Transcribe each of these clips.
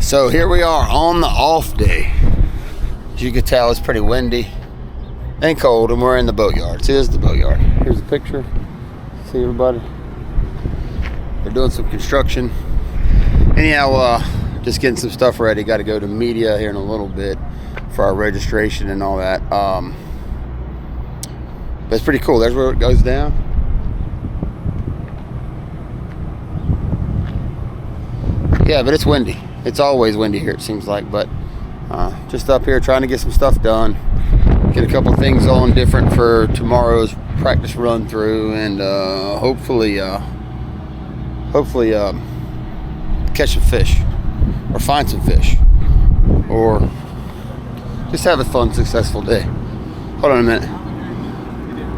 So here we are on the off day. As you can tell, it's pretty windy and cold, and we're in the boatyard. See, this is the boatyard. Here's a picture. See everybody? They're doing some construction. Anyhow, just getting some stuff ready. Got to go to media here in a little bit for our registration and all that. But it's pretty cool. There's where it goes down. Yeah, but it's windy. It's always windy here, it seems like. But just up here trying to get some stuff done. Get a couple things on different for tomorrow's practice run through, and hopefully catch some fish, or find some fish, or just have a fun, successful day. Hold on a minute.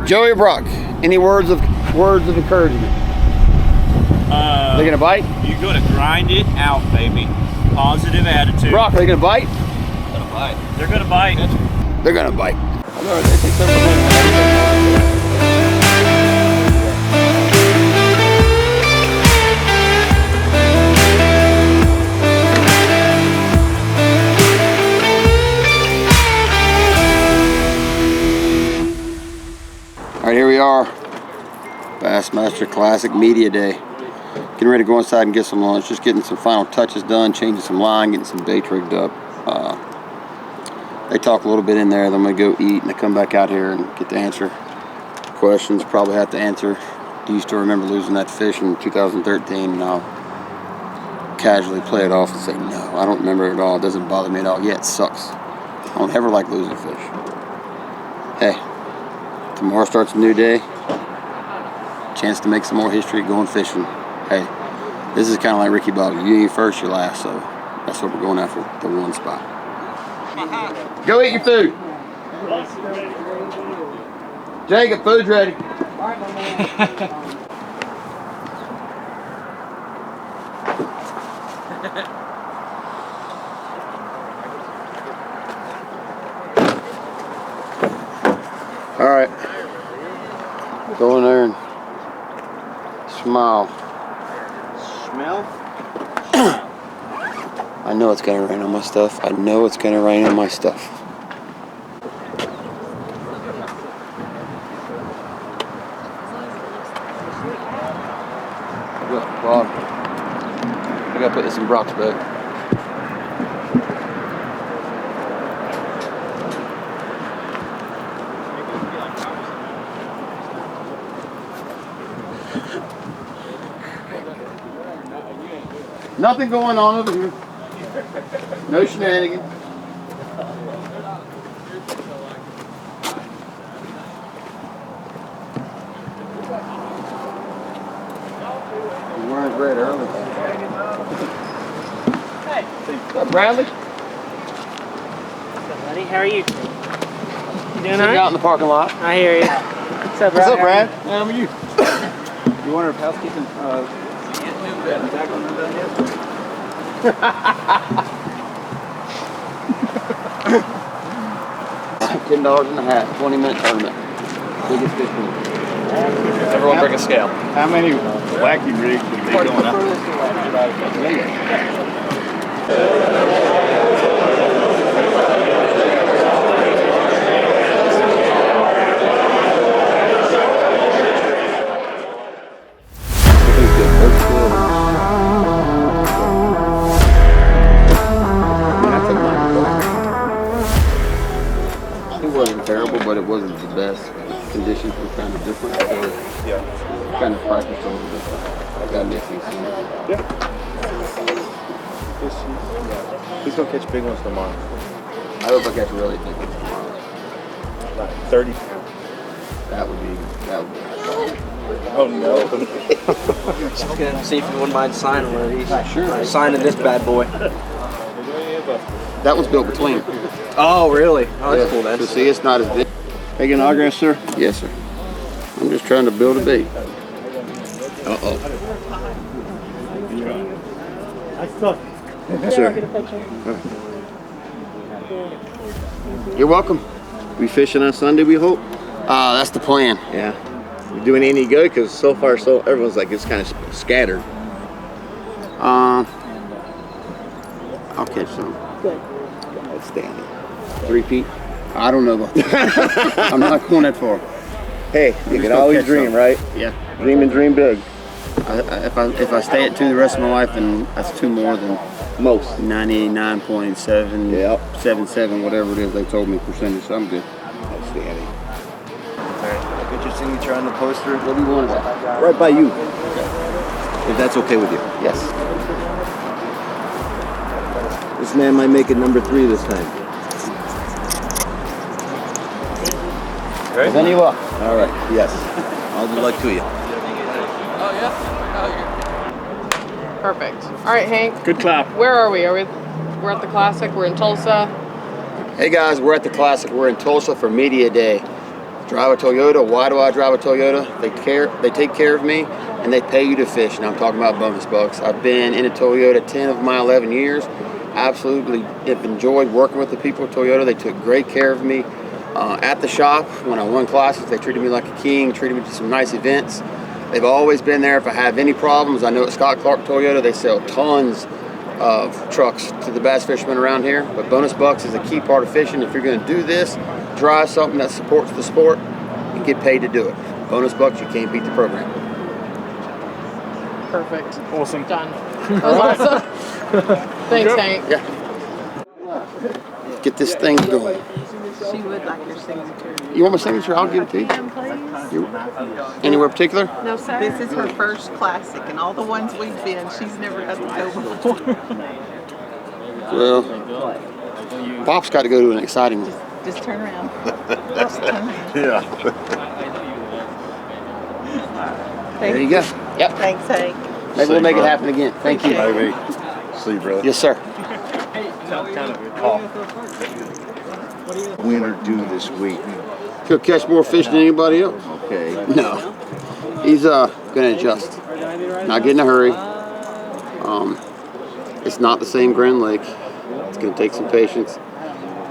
Joey or Brock, any words of encouragement? They gonna bite? You're gonna grind it out, baby. Positive attitude. Brock, are they gonna bite? Gonna bite. They're gonna bite. They're gonna bite. All right, here we are. Bassmaster Classic Media Day. Getting ready to go inside and get some lunch. Just getting some final touches done, changing some line, getting some bait rigged up. They talk a little bit in there, then we go eat, and they come back out here and get to answer questions. Probably have to answer, do you still remember losing that fish in 2013? And I'll casually play it off and say, no, I don't remember it at all. It doesn't bother me at all. Yeah, it sucks. I don't ever like losing fish. Hey, tomorrow starts a new day. Chance to make some more history going fishing. Hey, this is kind of like Ricky Bobby. You ain't first, you're last, so that's what we're going after, the one spot. Go eat your food. Jacob, food's ready. All right. Go in there and smile. Smell? I know it's gonna rain on my stuff. I know it's gonna rain on my stuff. Look, Bob. I gotta put this in Brock's bag. Nothing going on over here. No shenanigans. He's wearing red early. Hey. What's up, Bradley? What's up, buddy? How are you? You doing Sitting alright? out in the parking lot. I hear you. What's up, Brad? What's up, Brad? How are you? You wonder if housekeeping back on them done yet? $10 in the hat, 20-minute tournament. Biggest fish pool. Everyone bring a scale. How many wacky rigs would be going up? It wasn't terrible, but it wasn't the best. The conditions were kind of different, so Yeah. kind of practiced a little bit. I got missing some. Yeah. He's gonna catch big ones tomorrow. I hope I catch a really big one tomorrow. Like 30 pounds. That would be. Oh no. Just gonna see if you wouldn't mind signing one of these. Sure. Signing this bad boy. That was built between. Oh, really? Oh, that's cool, So then. see, it's not as big. Taking an autograph, sir? Yes, sir. I'm just trying to build a bait. Uh-oh. Yes, sir. You're welcome. We fishing on Sunday, we hope? That's the plan. Yeah. You doing any good? Because so far, everyone's like it's kind of scattered. I'll catch some. Good. Outstanding. 3 feet? I don't know about that. I'm not going that far. Hey, you can always dream, right? Yeah. Dream and dream big. If I stay at 2 the rest of my life, then that's 2 more than Most. 99.7, Yep. 77, whatever it is they told me percentage. So I'm good. Outstanding. Get your signature on the poster. What do you want that? Right by you. If that's okay with you. Yes. This man might make it number 3 this time. With any luck. All right. Yes. All good luck to you. Perfect. All right, Hank. Good clap. Where are we? We're at the Classic. We're in Tulsa. Hey guys, we're at the Classic. We're in Tulsa for Media Day. Drive a Toyota. Why do I drive a Toyota? They take care of me, and they pay you to fish. And I'm talking about bonus bucks. I've been in a Toyota 10 of my 11 years. Absolutely have enjoyed working with the people at Toyota. They took great care of me. At the shop, when I won classes, they treated me like a king, treated me to some nice events. They've always been there if I have any problems. I know at Scott Clark Toyota, they sell tons of trucks to the bass fishermen around here, but bonus bucks is a key part of fishing. If you're going to do this, drive something that supports the sport and get paid to do it. Bonus bucks, you can't beat the program. Perfect. Awesome. Done. That was awesome. Thanks, Hank. Yeah. Get this thing going. She would like your signature. You want my signature? I'll give it to you. Please. You anywhere particular? No, sir. This is her first classic, and all the ones we've been, she's never had to go before. Well, Pop's got to go to an exciting one. Just turn around. Just turn around. Yeah. There you go. Yep. Thanks, Hank. Maybe we'll make it happen again. Thank you. Maybe. See you, brother. Yes, sir. Winner due this week. He'll catch more fish than anybody else. Okay. No. He's gonna adjust. Not get in a hurry. It's not the same Grand Lake. It's gonna take some patience,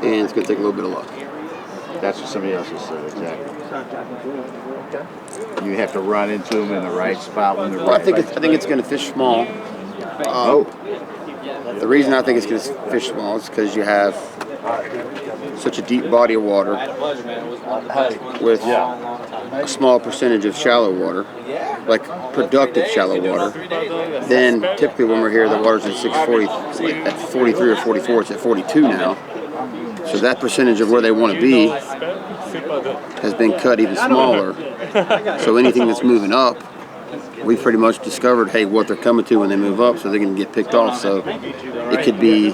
and it's gonna take a little bit of luck. That's what somebody else has said, exactly. You have to run into them in the right spot when they're Well, right. I think it's gonna fish small. The reason I think it's gonna fish small is because you have such a deep body of water with a small percentage of shallow water, like productive shallow water. Then typically when we're here, the water's at 640, like at 43 or 44. It's at 42 now. So that percentage of where they want to be has been cut even smaller. So anything that's moving up, we pretty much discovered, hey, what they're coming to when they move up, so they're going to get picked off. So it could be,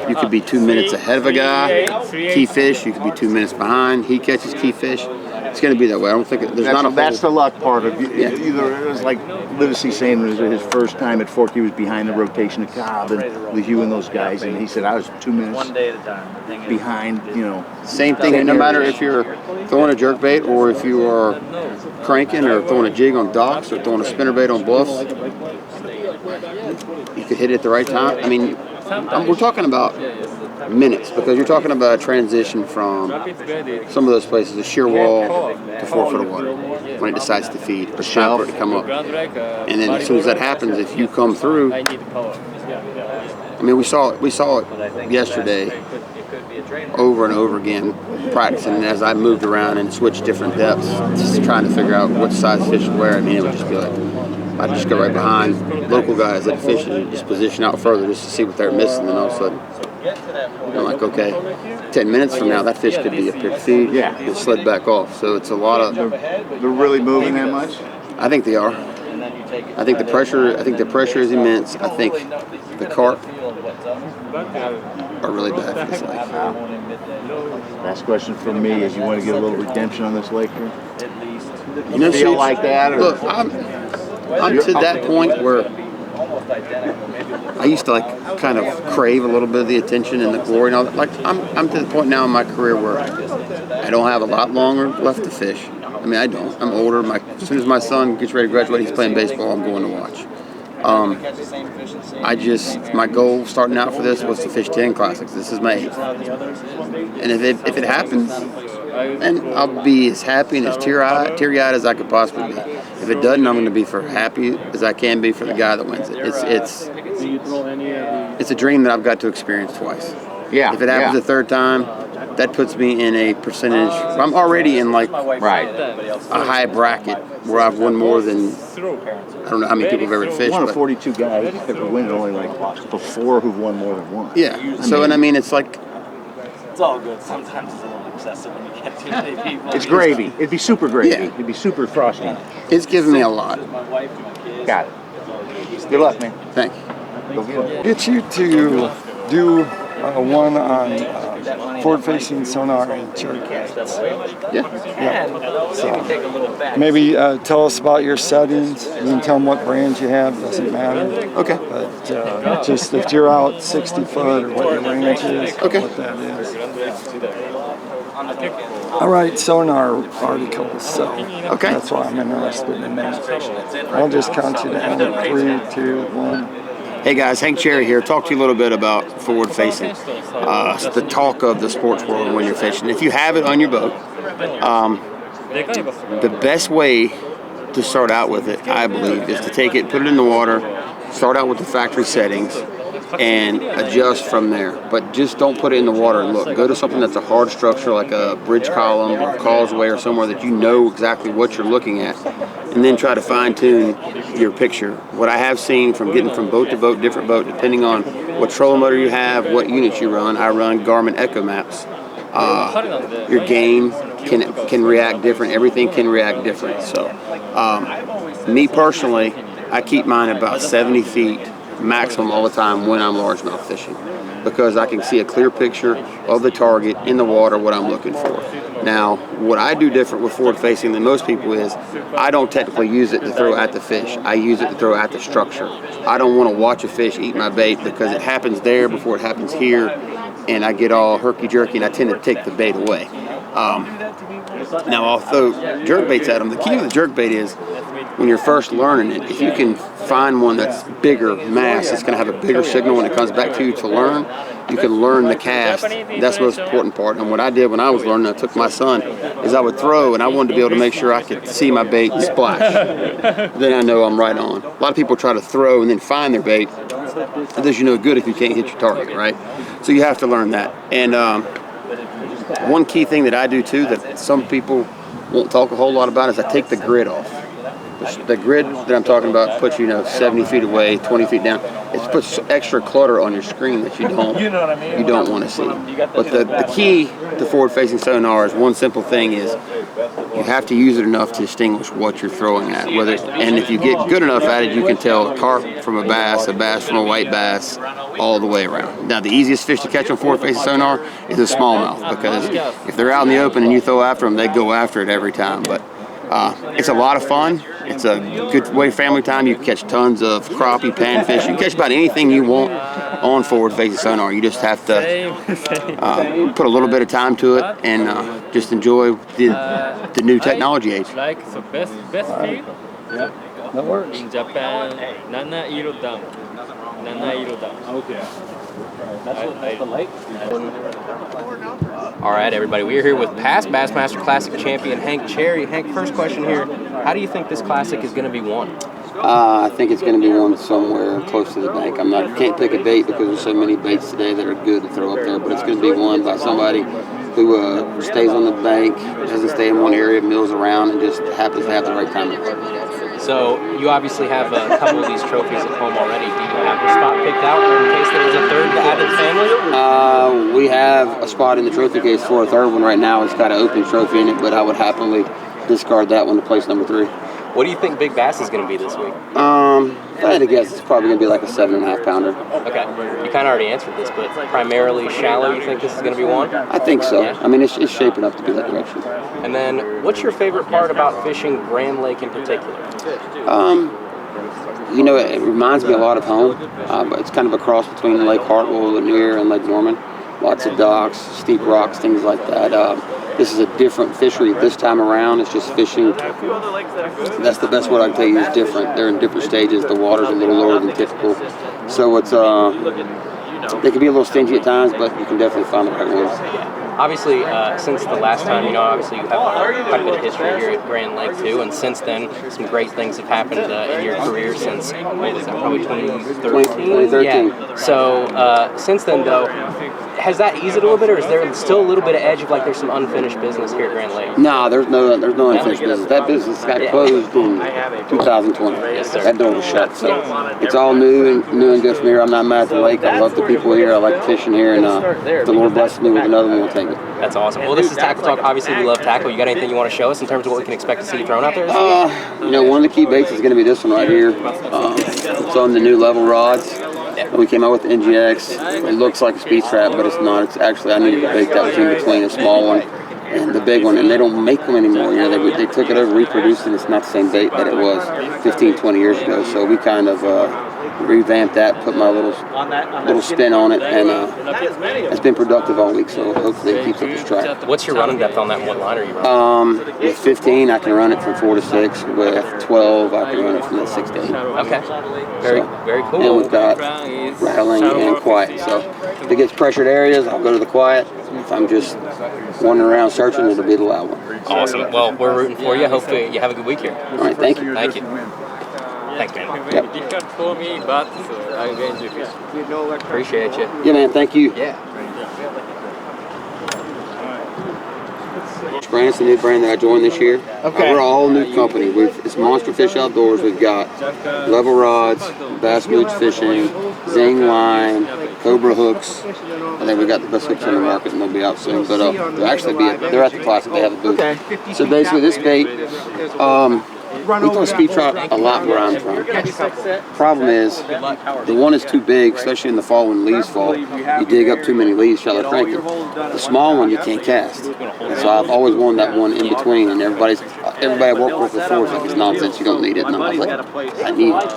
you could be 2 minutes ahead of a guy, key fish. You could be 2 minutes behind, he catches key fish. It's going to be that way. I don't think there's not a whole, That's the luck part of it. Yeah. Either it was like Livesey saying it was his first time at Fork. He was behind the rotation of Cobb and LeHue and those guys, and he said I was 2 minutes behind. You know, same thing. No matter if you're throwing a jerkbait or if you are cranking or throwing a jig on docks or throwing a spinnerbait on bluffs, you could hit it at the right time. I mean, we're talking about minutes, because you're talking about a transition from some of those places, a sheer wall to 4 foot of water when it decides to feed or time for it to come up. And then as soon as that happens, if you come through, I mean, we saw it yesterday over and over again practicing, and as I moved around and switched different depths, just trying to figure out what size fish where. I mean, it would just be like, I'd just go right behind local guys that fish and just position out further just to see what they're missing, and all of a sudden I'm like, okay, 10 minutes from now that fish could be up here to feed and sled back off. So it's a lot of, they're really moving that much. I think they are. I think the pressure is immense. I think the carp are really bad for this lake. Last question from me is: you want to get a little redemption on this lake here? You know, feel like that? Or? Look, I'm to that point where I used to like kind of crave a little bit of the attention and the glory and all that. Like I'm to the point now in my career where I don't have a lot longer left to fish. I mean, I don't. I'm older. As soon as my son gets ready to graduate, he's playing baseball, I'm going to watch. My goal starting out for this was to fish 10 classics. This is my 8th. And if it happens, then I'll be as happy and as teary-eyed as I could possibly be. If it doesn't, I'm going to be as happy as I can be for the guy that wins it. it's a dream that I've got to experience twice. Yeah. If it happens a third time, that puts me in a percentage. I'm already in like a high bracket where I've won more than, I don't know how many people have ever fished. One of 42 guys ever win, only like the 4 who've won more than one. Yeah. So, and I mean, it's like, It's all good. Sometimes it's a little excessive when you get too many people. It's gravy. It'd be super gravy. Yeah. It'd be super frosty. it's given me a lot. Got it. Good luck, man. Thank you. Get you to do one on forward-facing sonar and jerk baits. So maybe tell us about your settings. You can tell them what brands you have. Doesn't matter. Okay. But just if you're out 60 foot or what your range is, Okay. what that is. All right, sonar articles. So Okay. that's why I'm interested in that. I'll just count you down. 3, 2, 1. Hey guys, Hank Cherry here. Talk to you a little bit about forward facing. The talk of the sports world when you're fishing. If you have it on your boat, the best way to start out with it, I believe, is to take it, put it in the water, start out with the factory settings, and adjust from there. But just don't put it in the water and look. Go to something that's a hard structure like a bridge column or a causeway or somewhere that you know exactly what you're looking at, and then try to fine-tune your picture. What I have seen from getting from boat to boat, different boat, depending on what trolling motor you have, what units you run. I run Garmin Echo Maps. Your game can react different. Everything can react different. So, me personally, I keep mine about 70 feet maximum all the time when I'm largemouth fishing, because I can see a clear picture of the target in the water, what I'm looking for. Now, what I do different with forward facing than most people is I don't technically use it to throw at the fish. I use it to throw at the structure. I don't want to watch a fish eat my bait because it happens there before it happens here, and I get all herky-jerky and I tend to take the bait away. Now I'll throw jerk baits at them. The key with the jerk bait is when you're first learning it, if you can find one that's bigger mass, that's going to have a bigger signal when it comes back to you to learn, you can learn the cast. That's the most important part. And what I did when I was learning, I took my son, is I would throw and I wanted to be able to make sure I could see my bait splash. Then I know I'm right on. A lot of people try to throw and then find their bait. It does you no good if you can't hit your target, right? So you have to learn that. And one key thing that I do too that some people won't talk a whole lot about is I take the grid off. The grid that I'm talking about puts you 70 feet away, 20 feet down. It puts extra clutter on your screen that you don't want to see. But the key to forward-facing sonar is one simple thing is you have to use it enough to distinguish what you're throwing at. And if you get good enough at it, you can tell a carp from a bass from a white bass, all the way around. Now, the easiest fish to catch on forward-facing sonar is a smallmouth, because if they're out in the open and you throw after them, they go after it every time. But it's a lot of fun. It's a good way family time. You can catch tons of crappie, panfish. You can catch about anything you want on forward-facing sonar. You just have to put a little bit of time to it and just enjoy the new technology age. Like the best field That works. in Japan, Nanairo Dam. Nanairo Dam. Okay. That's the lake? All right, everybody. We are here with past Bassmaster Classic champion Hank Cherry. Hank, first question here. How do you think this classic is going to be won? I think it's going to be one somewhere close to the bank. Can't pick a bait because there's so many baits today that are good to throw up there, but it's going to be won by somebody who stays on the bank, doesn't stay in one area, mills around, and just happens to have the right timing. So you obviously have a couple of these trophies at home already. Do you have a spot picked out in case there was a third added family? We have a spot in the trophy case for a third one right now. It's got an open trophy in it, but I would happily discard that one to place number 3. What do you think Big Bass is going to be this week? If I had to guess, it's probably going to be like a 7.5 pounder. Okay. You kind of already answered this, but primarily shallow, you think this is going to be one? I think so. Yeah. I mean, it's shaping up to be that direction. And then, what's your favorite part about fishing Grand Lake in particular? It reminds me a lot of home, but it's kind of a cross between Lake Hartwell, Lanier, and Lake Norman. Lots of docks, steep rocks, things like that. This is a different fishery this time around. It's just fishing. That's the best word I can tell you is different. They're in different stages. The water's a little lower than typical. So it's They can be a little stingy at times, but you can definitely find the right ones. Obviously, since the last time, obviously you have quite a bit of history here at Grand Lake too, and since then, some great things have happened in your career since, what was that, probably 2013? 2013. Yeah. So, since then, though, has that eased it a little bit, or is there still a little bit of edge of like there's some unfinished business here at Grand Lake? Nah, there's no unfinished business. That business got closed in 2020. Yes, sir. That door was shut. So it's all new and good from here. I'm not mad at the lake. I love the people here. I like fishing here, and if the Lord blesses me with another one, we'll take it. That's awesome. Well, this is Tackle Talk. Obviously, we love tackle. You got anything you want to show us in terms of what we can expect to see thrown out there? One of the key baits is going to be this one right here. It's on the new level rods. We came out with the NGX. It looks like a speed trap, but it's not. It's actually, I needed a bait that was in between a small one and the big one, and they don't make them anymore. They took it over, reproduced it. It's not the same bait that it was 15, 20 years ago. So we kind of revamped that, put my little spin on it, and it's been productive all week. So hopefully it keeps up its track. What's your running depth on that? What line are you running? With 15, I can run it from 4 to 6. With 12, I can run it from the 6 to 8. Okay. Very cool. And we've got rattling and quiet. So if it gets pressured areas, I'll go to the quiet. If I'm just wandering around searching, it'll be the loud one. Awesome. Well, we're rooting for you. Hopefully you have a good week here. All right, thank you. Thank you. Thanks, man. Yep. Difficult for me, but I'm going to fish. Appreciate you. Yeah, man, thank you. Yeah. This brand is a new brand that I joined this year. Okay. We're a whole new company. It's Monster Fish Outdoors. We've got level rods, Bassmooch fishing, Zing line, Cobra hooks, and then we got the best hooks on the market, and they'll be out soon. But they're at the Classic. They have a booth. Okay. So basically, this bait, we throw speed trap a lot where I'm from. Problem is, the one is too big, especially in the fall when leaves fall. You dig up too many leaves, shallow cranking. The small one you can't cast. And so I've always wanted that one in between, and everybody I work with before is like, it's nonsense, you don't need it. And I'm like, I need it.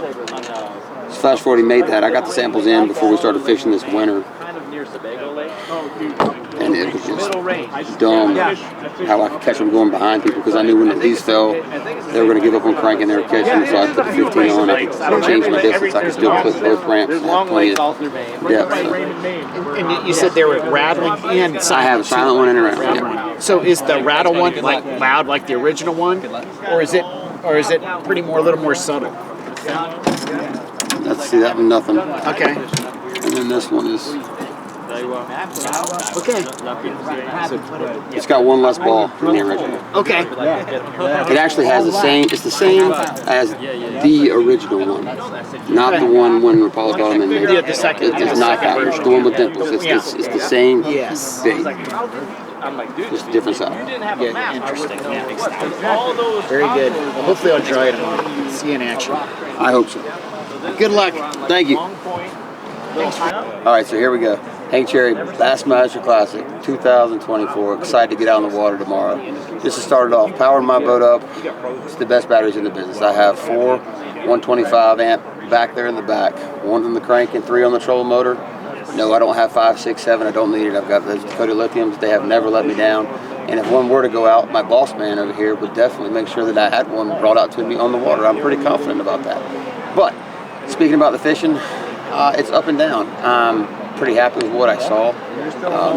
So fast forward, he made that. I got the samples in before we started fishing this winter. And it was just dumb how I could catch them going behind people, because I knew when the leaves fell, they were going to give up on cranking, they were catching, so I put the 15 on, I could change my distance, I could still clip both ramps, and have plenty of depth. So. And you said they were rattling and silent. I have a silent one and a rattle. Yeah. So is the rattle one like loud like the original one, or is it pretty a little more subtle? Let's see, that one, nothing. Okay. And then this one is, Okay. it's got one less ball than the original. Okay. It actually has it's the same as the original one, not the one when Rapala bought them and made it. The second. It's not that one, the one with dimples. It's the same Yes. bait, just a different size. Yeah, interesting. Very good. Well, hopefully I'll try it tomorrow. See you in action. I hope so. Good luck. Thank you. All right, so here we go. Hank Cherry Bassmaster Classic 2024. Excited to get out on the water tomorrow. Just to start it off, powered my boat up. It's the best batteries in the business. I have 4 125 amp back there in the back. 1 on the crank and 3 on the trolling motor. No, I don't have 5, 6, 7. I don't need it. I've got those Dakota lithiums. They have never let me down. And if one were to go out, my boss man over here would definitely make sure that I had one brought out to me on the water. I'm pretty confident about that. But speaking about the fishing, it's up and down. I'm pretty happy with what I saw.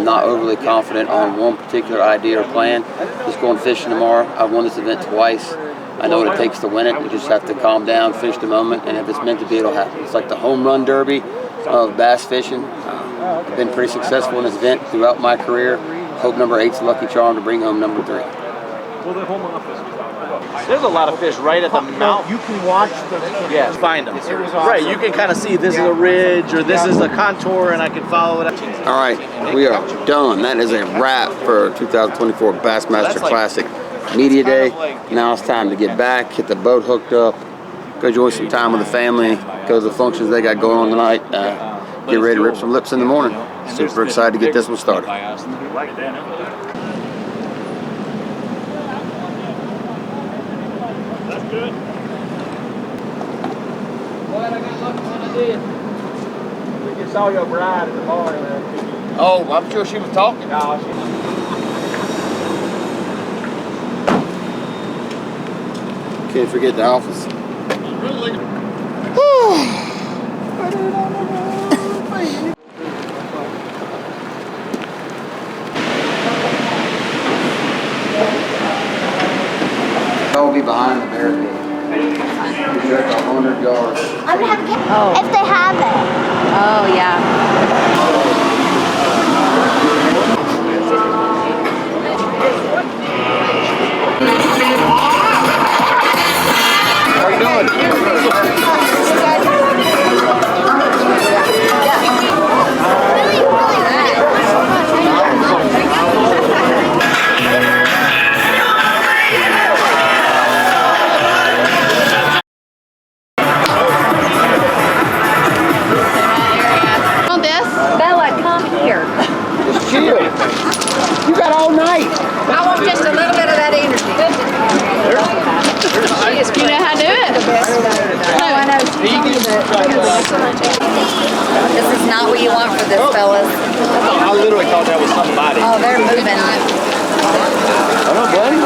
Not overly confident on one particular idea or plan. Just going fishing tomorrow. I've won this event twice. I know what it takes to win it. You just have to calm down, fish the moment, and if it's meant to be, it'll happen. It's like the home run derby of bass fishing. I've been pretty successful in this event throughout my career. Hope number 8's the lucky charm to bring home number 3. There's a lot of fish right at the mouth. You can watch the Find them. Right, you can kind of see this is a ridge or this is a contour, and I can follow it. All right, we are done. That is a wrap for 2024 Bassmaster Classic Media Day. Now it's time to get back, get the boat hooked up, go enjoy some time with the family, go to the functions they got going on tonight, get ready to rip some lips in the morning. Super excited to get this one started. Good. Glad I got lucky when I did. We just saw your bride at the bar. Oh, I'm sure she was talking. No, Can't forget the office. behind the barricade. Check 100 yards. Oh. If they have it. Oh, yeah. How you doing? On this? Bella, come here. Just chill. You got all night. I want just a little bit of that energy. You know how to do it? Oh, I know. This is not what you want for this, fellas. I literally thought that was somebody. Oh, they're moving. Hello, buddy.